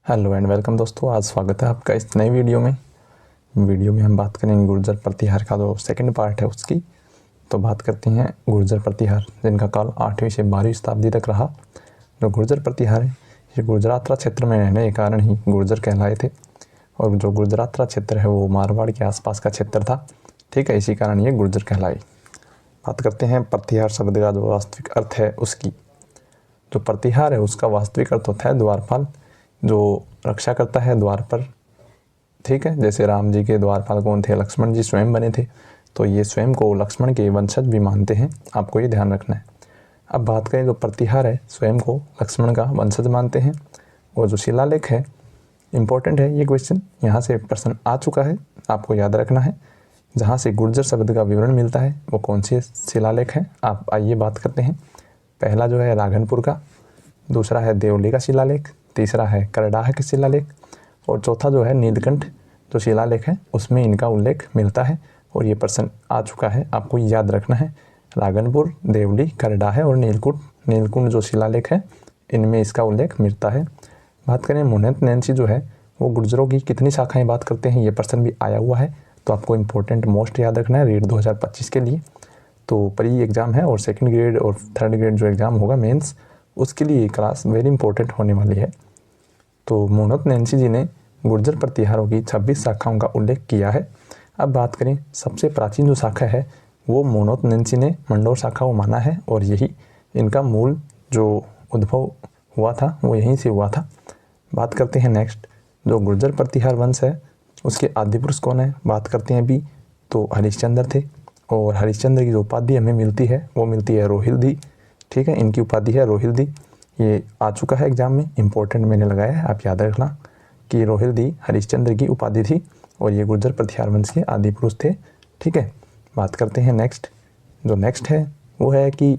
Hello and welcome दोस्तों, आज स्वागत है आपका इस नए वीडियो में हम बात करेंगे गुर्जर प्रतिहार का जो सेकंड पार्ट है उसकी। तो बात करते हैं गुर्जर प्रतिहार, जिनका काल 8वीं से 12वीं शताब्दी तक रहा। जो गुर्जर प्रतिहार है ये गुजरातरा क्षेत्र में रहने के कारण ही गुर्जर कहलाए थे, और जो गुजरातरा क्षेत्र है वो मारवाड़ के आसपास का क्षेत्र था। ठीक है, इसी कारण ये गुर्जर कहलाए। बात करते हैं प्रतिहार शब्द का जो वास्तविक अर्थ है उसकी। जो प्रतिहार है उसका वास्तविक अर्थ होता है द्वारपाल, जो रक्षा करता है द्वार पर। ठीक है, जैसे राम जी के द्वारपाल कौन थे? लक्ष्मण जी स्वयं बने थे, तो ये स्वयं को लक्ष्मण के वंशज भी मानते हैं, आपको ये ध्यान रखना है। अब बात करें, जो प्रतिहार है स्वयं को लक्ष्मण का वंशज मानते हैं। और जो शिलालेख है, इम्पोर्टेंट है ये क्वेश्चन, यहाँ से प्रश्न आ चुका है, आपको याद रखना है। जहाँ से गुर्जर शब्द का विवरण मिलता है वो कौन से शिलालेख हैं, आप आइए बात करते हैं। पहला जो है राघनपुर का, दूसरा है देवली का शिलालेख, तीसरा है करडाह का शिलालेख, और चौथा जो है नीलकंठ जो शिलालेख है उसमें इनका उल्लेख मिलता है। और ये प्रश्न आ चुका है, आपको याद रखना है। राघनपुर, देवली, करडाह और नीलकुंठ जो शिलालेख है इनमें इसका उल्लेख मिलता है। बात करें मुहूर्त नैंसी जो है वो गुर्जरों की कितनी शाखाएं बात करते हैं, ये प्रश्न भी आया हुआ है, तो आपको इम्पोर्टेंट मोस्ट याद रखना है रीट 2025 के लिए। तो प्री एग्ज़ाम है और सेकंड ग्रेड और थर्ड ग्रेड जो एग्ज़ाम होगा मेंस, उसके लिए ये क्लास वेरी इंपॉर्टेंट होने वाली है। तो मुहूर्त नैंसी जी ने गुर्जर प्रतिहारों की 26 शाखाओं का उल्लेख किया है। अब बात करें, सबसे प्राचीन जो शाखा है वो मुहूर्त नैंसी ने मंडोर शाखा को माना है, और यही इनका मूल जो उद्भव हुआ था वो यहीं से हुआ था। बात करते हैं नेक्स्ट, जो गुर्जर प्रतिहार वंश है उसके आदि पुरुष कौन है, बात करते हैं अभी। तो हरिश्चंद्र थे, और हरिश्चंद्र की जो उपाधि हमें मिलती है वो मिलती है रोहिल्दी। ठीक है, इनकी उपाधि है रोहिल्दी। ये आ चुका है एग्जाम में, इंपॉर्टेंट मैंने लगाया है, आप याद रखना कि रोहिल्दी हरिश्चंद्र की उपाधि थी, और ये गुर्जर प्रतिहार वंश के आदि पुरुष थे। ठीक है, बात करते हैं नेक्स्ट। जो नेक्स्ट है वो है कि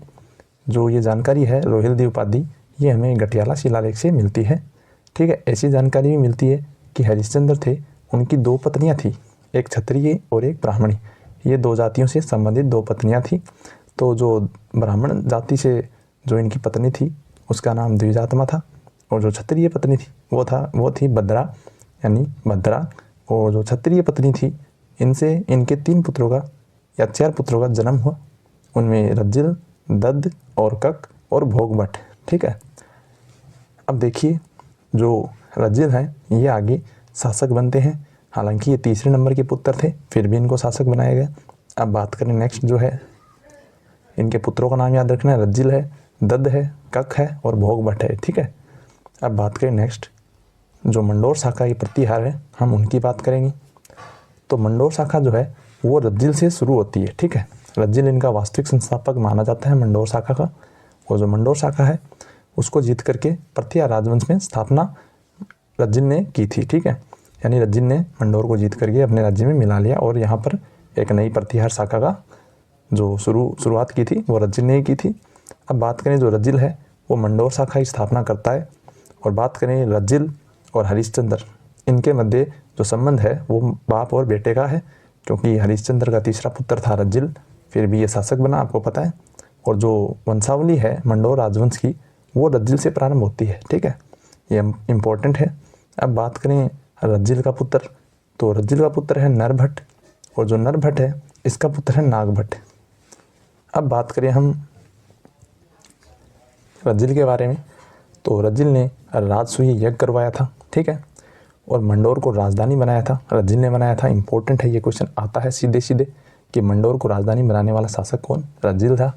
जो ये जानकारी है रोहिल्दी उपाधि, ये हमें गटियाला शिलालेख से मिलती है। ठीक है, ऐसी जानकारी भी मिलती है कि हरिश्चंद्र थे, उनकी 2 पत्नियाँ थी, एक क्षत्रिय और एक ब्राह्मणी। ये 2 जातियों से संबंधित 2 पत्नियाँ थी। तो जो ब्राह्मण जाति से जो इनकी पत्नी थी उसका नाम द्विजात्मा था, और जो क्षत्रिय पत्नी थी वो थी भद्रा, यानी भद्रा। और जो क्षत्रिय पत्नी थी इनसे इनके 3 पुत्रों का या 4 पुत्रों का जन्म हुआ, उनमें रज्जिल, दद्द और कक और भोगभट। ठीक है, अब देखिए, जो रज्जिल हैं ये आगे शासक बनते हैं, हालांकि ये तीसरे नंबर के पुत्र थे, फिर भी इनको शासक बनाया गया। अब बात करें नेक्स्ट, जो है इनके पुत्रों का नाम याद रखना है, रज्जिल है, दद्द है, कक है और भोगभट है। ठीक है, अब बात करें नेक्स्ट, जो मंडोर शाखा की प्रतिहार है हम उनकी बात करेंगे। तो मंडोर शाखा जो है वो रज्जिल से शुरू होती है। ठीक है, रज्जिल इनका वास्तविक संस्थापक माना जाता है मंडोर शाखा का, और जो मंडोर शाखा है उसको जीत करके प्रतिहार राजवंश में स्थापना रज्जिल ने की थी। ठीक है, यानी रज्जिल ने मंडोर को जीत करके अपने राज्य में मिला लिया, और यहाँ पर एक नई प्रतिहार शाखा का जो शुरुआत की थी वो रज्जिल ने ही की थी। अब बात करें, जो रज्जिल है वो मंडोर शाखा की स्थापना करता है। और बात करें रज्जिल और हरिश्चंद्र, इनके मध्य जो संबंध है वो बाप और बेटे का है, क्योंकि हरिश्चंद्र का तीसरा पुत्र था रज्जिल, फिर भी ये शासक बना, आपको पता है। और जो वंशावली है मंडोर राजवंश की वो रज्जिल से प्रारंभ होती है। ठीक है, ये इम्पोर्टेंट है। अब बात करें रज्जिल का पुत्र, तो रज्जिल का पुत्र है नरभट्ट, और जो नरभट्ट है इसका पुत्र है नागभट्ट। अब बात करें हम रज्जिल के बारे में, तो रज्जिल ने राजसूय यज्ञ करवाया था। ठीक है, और मंडोर को राजधानी बनाया था, रज्जिल ने बनाया था। इंपॉर्टेंट है, ये क्वेश्चन आता है सीधे सीधे कि मंडोर को राजधानी बनाने वाला शासक कौन? रज्जिल था,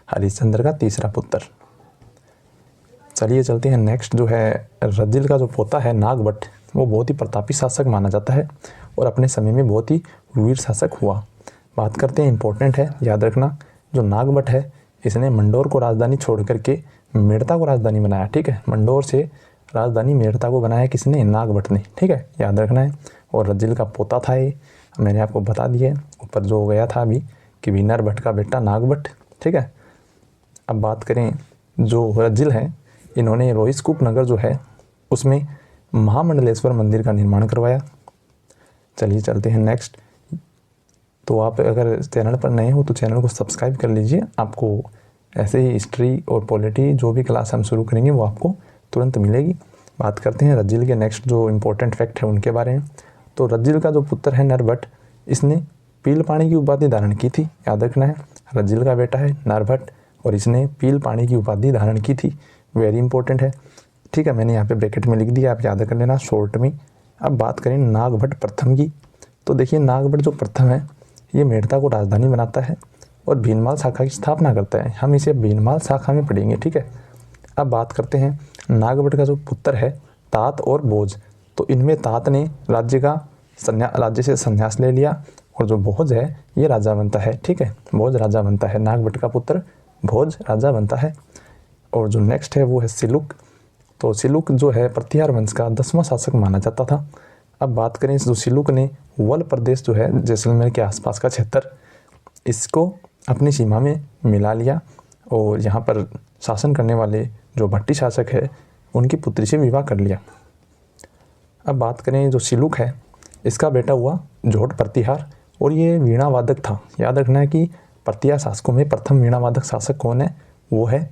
हरिश्चंद्र का तीसरा पुत्र। चलिए चलते हैं नेक्स्ट, जो है रज्जिल का जो पोता है नागभट्ट, वो बहुत ही प्रतापी शासक माना जाता है, और अपने समय में बहुत ही वीर शासक हुआ। बात करते हैं, इंपॉर्टेंट है, याद रखना, जो नागभट्ट है इसने मंडोर को राजधानी छोड़ करके मेड़ता को राजधानी बनाया। ठीक है, मंडोर से राजधानी मेड़ता को बनाया किसने? नागभट्ट ने। ठीक है, याद रखना है। और रज्जिल का पोता था ये, मैंने आपको बता दिया ऊपर जो गया था अभी कि वीनर भट्ट का बेटा नागभट्ट। ठीक है, अब बात करें, जो रज्जिल है इन्होंने रोहिस्कूप नगर जो है उसमें महामंडलेश्वर मंदिर का निर्माण करवाया। चलिए चलते हैं नेक्स्ट। तो आप अगर चैनल पर नए हो तो चैनल को सब्सक्राइब कर लीजिए, आपको ऐसे ही हिस्ट्री और पॉलिटी जो भी क्लास हम शुरू करेंगे वो आपको तुरंत मिलेगी। बात करते हैं रज्जिल के नेक्स्ट जो इम्पोर्टेंट फैक्ट है उनके बारे में। तो रज्जिल का जो पुत्र है नरभट्ट, इसने पीलपाणी की उपाधि धारण की थी, याद रखना है। रज्जिल का बेटा है नरभट्ट और इसने पीलपाणी की उपाधि धारण की थी, वेरी इंपॉर्टेंट है, ठीक है। मैंने यहाँ पे ब्रैकेट में लिख दिया, आप याद कर लेना शॉर्ट में। अब बात करें नागभट्ट प्रथम की, तो देखिए नागभट्ट जो प्रथम है ये मेड़ता को राजधानी बनाता है और भीनमाल शाखा की स्थापना करता है। हम इसे भीनमाल शाखा में पढ़ेंगे, ठीक है। अब बात करते हैं नागभट्ट का जो पुत्र है तात और भोज, तो इनमें तात ने राज्य से संन्यास ले लिया और जो भोज है ये राजा बनता है, ठीक है। भोज राजा बनता है, नागभट्ट का पुत्र भोज राजा बनता है। और जो नेक्स्ट है वो है सिलुक, तो सिलुक जो है प्रतिहार वंश का 10वां शासक माना जाता था। अब बात करें जो सिलुक ने वल प्रदेश जो है जैसलमेर के आसपास का क्षेत्र, इसको अपनी सीमा में मिला लिया और यहाँ पर शासन करने वाले जो भट्टी शासक है उनकी पुत्री से विवाह कर लिया। अब बात करें जो सिलुक है इसका बेटा हुआ जोट प्रतिहार और ये वीणा वादक था। याद रखना है कि प्रतिहार शासकों में प्रथम वीणा वादक शासक कौन है, वो है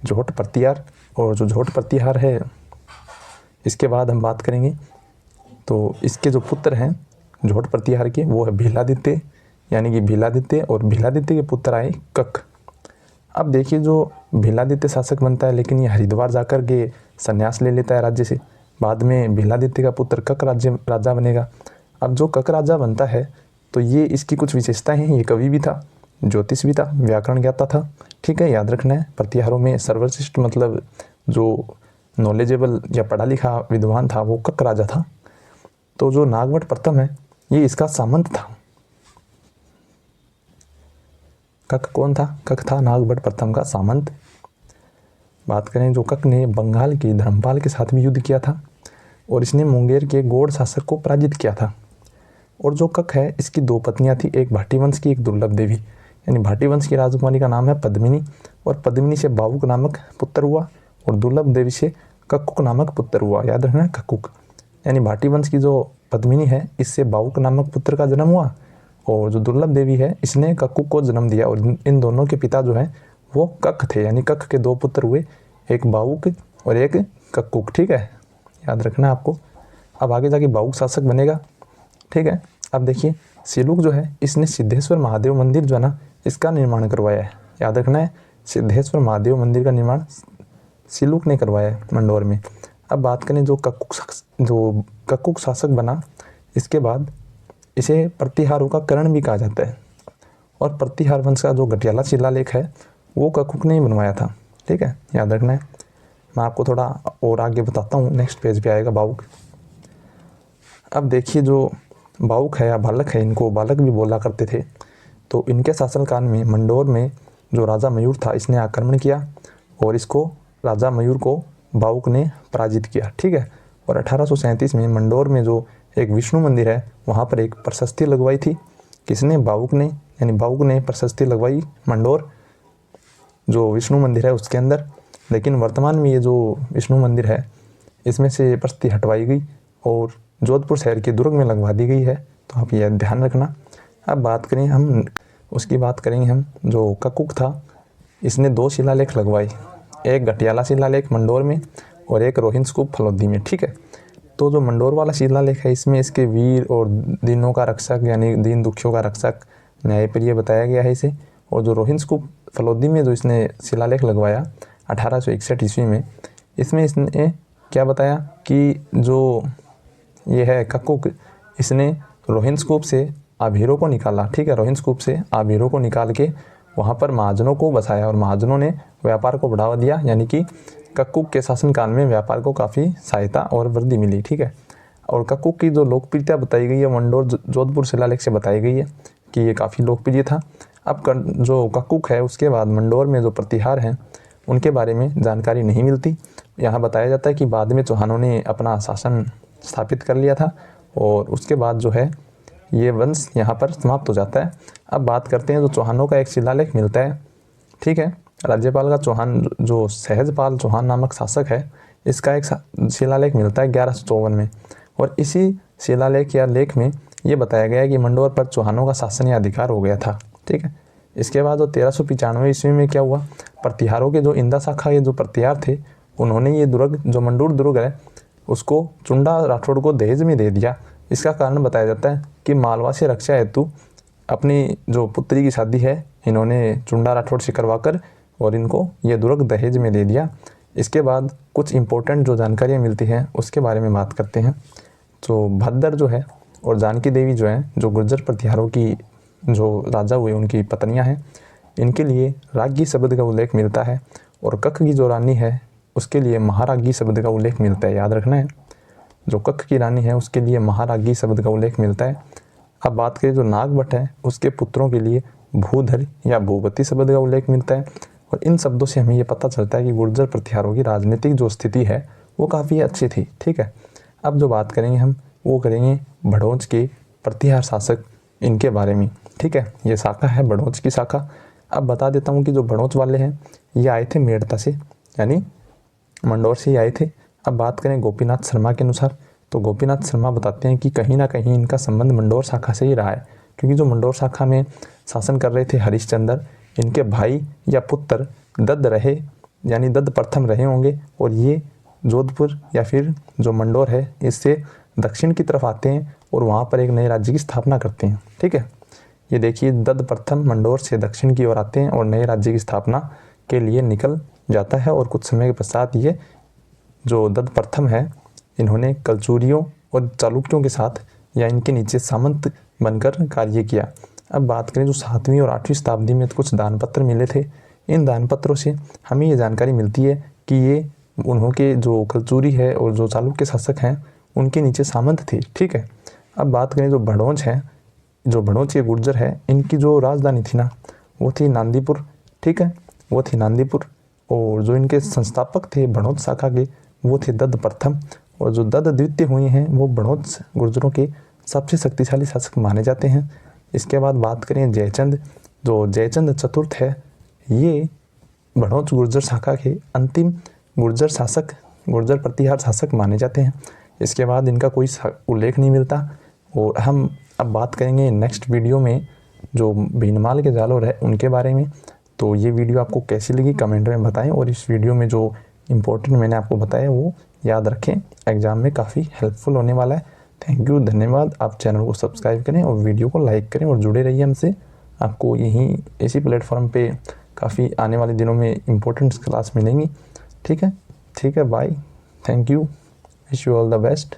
जोट प्रतिहार। और जो जोट प्रतिहार है इसके बाद हम बात करेंगे तो इसके जो पुत्र हैं जोट प्रतिहार के वो है भीलादित्य, यानी कि भीलादित्य, और भीलादित्य के पुत्र आए कक। अब देखिए जो भीलादित्य शासक बनता है लेकिन ये हरिद्वार जाकर के संन्यास ले लेता है राज्य से, बाद में भीलादित्य का पुत्र कक राजा बनेगा। अब जो कक राजा बनता है तो ये इसकी कुछ विशेषताएं हैं, ये कवि भी था, ज्योतिष भी था, व्याकरण ज्ञाता था, ठीक है। याद रखना है प्रतिहारों में सर्वश्रेष्ठ मतलब जो नॉलेजेबल या पढ़ा लिखा विद्वान था वो कक राजा था। तो जो नागभट्ट प्रथम है ये इसका सामंत था। कक कौन था, कक था नागभट्ट प्रथम का सामंत। बात करें जो कक ने बंगाल के धर्मपाल के साथ भी युद्ध किया था और इसने मुंगेर के गौड़ शासक को पराजित किया था। और जो कक है इसकी 2 पत्नियां थी, एक भाटी वंश की, एक दुर्लभ देवी। यानी भाटी वंश की राजकुमारी का नाम है पद्मिनी और पद्मिनी से बावुक नामक पुत्र हुआ और दुर्लभ देवी से कक्कुक नामक पुत्र हुआ। याद रखना कक्कुक, यानी भाटी वंश की जो पद्मिनी है इससे बावुक नामक पुत्र का जन्म हुआ और जो दुर्लभ देवी है इसने कक्कुक को जन्म दिया। और इन दोनों के पिता जो हैं वो कक थे, यानी कक के 2 पुत्र हुए, एक बावुक और एक कक्कुक, ठीक है। याद रखना आपको। अब आगे जाके बावुक शासक बनेगा, ठीक है। अब देखिए सिलुक जो है इसने सिद्धेश्वर महादेव मंदिर जो है ना इसका निर्माण करवाया है। याद रखना है सिद्धेश्वर महादेव मंदिर का निर्माण सिलुक ने करवाया है मंडोर में। अब बात करें जो कक्कुक शासक बना इसके बाद इसे प्रतिहारों का करण भी कहा जाता है और प्रतिहार वंश का जो गटियाला शिलालेख है वो कक्कुक ने ही बनवाया था, ठीक है। याद रखना है। मैं आपको थोड़ा और आगे बताता हूँ, नेक्स्ट पेज पे आएगा बावुक। अब देखिए जो बावुक है या बालक है, इनको बालक भी बोला करते थे, तो इनके शासनकाल में मंडोर में जो राजा मयूर था इसने आक्रमण किया और इसको राजा मयूर को बावुक ने पराजित किया, ठीक है। और 1837 में मंडोर में जो एक विष्णु मंदिर है वहाँ पर एक प्रशस्ति लगवाई थी, किसने, बावुक ने, यानी बावुक ने प्रशस्ति लगवाई मंडोर जो विष्णु मंदिर है उसके अंदर। लेकिन वर्तमान में ये जो विष्णु मंदिर है इसमें से प्रशस्ति हटवाई गई और जोधपुर शहर के दुर्ग में लगवा दी गई है, तो आप यह ध्यान रखना। अब बात करें हम उसकी बात करेंगे हम जो कक्कुक था इसने 2 शिलालेख लगवाए, एक गटियाला शिलालेख मंडोर में और एक रोहिन स्तूप फलोदी में, ठीक है। तो जो मंडोर वाला शिलालेख है इसमें इसके वीर और दीनों का रक्षक यानी दीन दुखियों का रक्षक न्यायप्रिय बताया गया है इसे। और जो रोहिन स्तूप फलोदी में जो इसने शिलालेख लगवाया 1861 ईस्वी में, इसमें इसने क्या बताया कि जो ये है कक्कुक इसने रोहिन स्तूप से आभीरों को निकाला, ठीक है। रोहिन स्तूप से आभीरों को निकाल के वहाँ पर महाजनों को बसाया और महाजनों ने व्यापार को बढ़ावा दिया, यानी कि कक्कुक के शासनकाल में व्यापार को काफ़ी सहायता और वृद्धि मिली, ठीक है। और कक्कुक की जो लोकप्रियता बताई गई है मंडोर जोधपुर शिलालेख से बताई गई है कि ये काफ़ी लोकप्रिय था। अब जो कक्कुक है उसके बाद मंडोर में जो प्रतिहार हैं उनके बारे में जानकारी नहीं मिलती। यहाँ बताया जाता है कि बाद में चौहानों ने अपना शासन स्थापित कर लिया था और उसके बाद जो है ये वंश यहाँ पर समाप्त हो जाता है। अब बात करते हैं जो चौहानों का एक शिलालेख मिलता है, ठीक है। राज्यपाल का चौहान जो सहजपाल चौहान नामक शासक है इसका एक शिलालेख मिलता है 1154 में और इसी शिलालेख या लेख में ये बताया गया है कि मंडोर पर चौहानों का शासन या अधिकार हो गया था, ठीक है। इसके बाद जो 1395 ईस्वी में क्या हुआ, प्रतिहारों के जो इंदा शाखा के जो प्रतिहार थे उन्होंने ये दुर्ग जो मंडोर दुर्ग है उसको चुंडा राठौड़ को दहेज में दे दिया। इसका कारण बताया जाता है कि मालवा से रक्षा हेतु अपनी जो पुत्री की शादी है इन्होंने चुंडा राठौड़ से करवाकर और इनको ये दुर्ग दहेज में दे दिया। इसके बाद कुछ इम्पोर्टेंट जो जानकारियाँ मिलती हैं उसके बारे में बात करते हैं। तो भद्दर जो है और जानकी देवी जो है, जो गुर्जर प्रतिहारों की जो राजा हुए उनकी पत्नियां हैं, इनके लिए राज्ञी शब्द का उल्लेख मिलता है। और कक्क की जो रानी है उसके लिए महाराज्ञी शब्द का उल्लेख मिलता है, याद रखना है। जो कक्क की रानी है उसके लिए महाराज्ञी शब्द का उल्लेख मिलता है। अब बात करें जो नागभट्ट है उसके पुत्रों के लिए भूधर या भूपति शब्द का उल्लेख मिलता है। और इन शब्दों से हमें ये पता चलता है कि गुर्जर प्रतिहारों की राजनीतिक जो स्थिति है वो काफ़ी अच्छी थी। ठीक है, अब जो बात करेंगे हम वो करेंगे भड़ोच के प्रतिहार शासक, इनके बारे में। ठीक है, ये शाखा है भड़ोच की शाखा। अब बता देता हूँ कि जो भड़ोच वाले हैं ये आए थे मेड़ता से, यानी मंडौर से ही आए थे। अब बात करें गोपीनाथ शर्मा के अनुसार, तो गोपीनाथ शर्मा बताते हैं कि कहीं ना कहीं इनका संबंध मंडौर शाखा से ही रहा है, क्योंकि जो मंडौर शाखा में शासन कर रहे थे हरिश्चंद्र, इनके भाई या पुत्र दत्त रहे, यानी दत्त प्रथम रहे होंगे। और ये जोधपुर या फिर जो मंडौर है इससे दक्षिण की तरफ आते हैं और वहाँ पर एक नए राज्य की स्थापना करते हैं। ठीक है, ये देखिए दत्त प्रथम मंडौर से दक्षिण की ओर आते हैं और नए राज्य की स्थापना के लिए निकल जाता है। और कुछ समय के पश्चात ये जो दत्त प्रथम है इन्होंने कलचुरियों और चालुक्यों के साथ या इनके नीचे सामंत बनकर कार्य किया। अब बात करें जो 7वीं और 8वीं शताब्दी में कुछ दानपत्र मिले थे, इन दानपत्रों से हमें ये जानकारी मिलती है कि ये उन्होंने जो कलचुरी है और जो चालुक्य शासक हैं उनके नीचे सामंत थे। ठीक है, अब बात करें जो भड़ोच है, जो भड़ोच के गुर्जर है, इनकी जो राजधानी थी ना वो थी नांदीपुर। ठीक है, वो थी नांदीपुर। और जो इनके संस्थापक थे भड़ोच शाखा के वो थे दत्त प्रथम। और जो दत्त द्वितीय हुए हैं वो भड़ोच गुर्जरों के सबसे शक्तिशाली शासक माने जाते हैं। इसके बाद बात करें जयचंद, जो जयचंद चतुर्थ है ये भड़ोच गुर्जर शाखा के अंतिम गुर्जर शासक, गुर्जर प्रतिहार शासक माने जाते हैं। इसके बाद इनका कोई उल्लेख नहीं मिलता। और हम अब बात करेंगे नेक्स्ट वीडियो में जो भीनमाल के जालोर है उनके बारे में। तो ये वीडियो आपको कैसी लगी कमेंट में बताएं, और इस वीडियो में जो इम्पोर्टेंट मैंने आपको बताया वो याद रखें, एग्ज़ाम में काफ़ी हेल्पफुल होने वाला है। थैंक यू, धन्यवाद। आप चैनल को सब्सक्राइब करें और वीडियो को लाइक करें और जुड़े रहिए हमसे। आपको यहीं इसी प्लेटफॉर्म पे काफ़ी आने वाले दिनों में इम्पोर्टेंट क्लास मिलेंगी। ठीक है, bye, thank you, wish you all the best.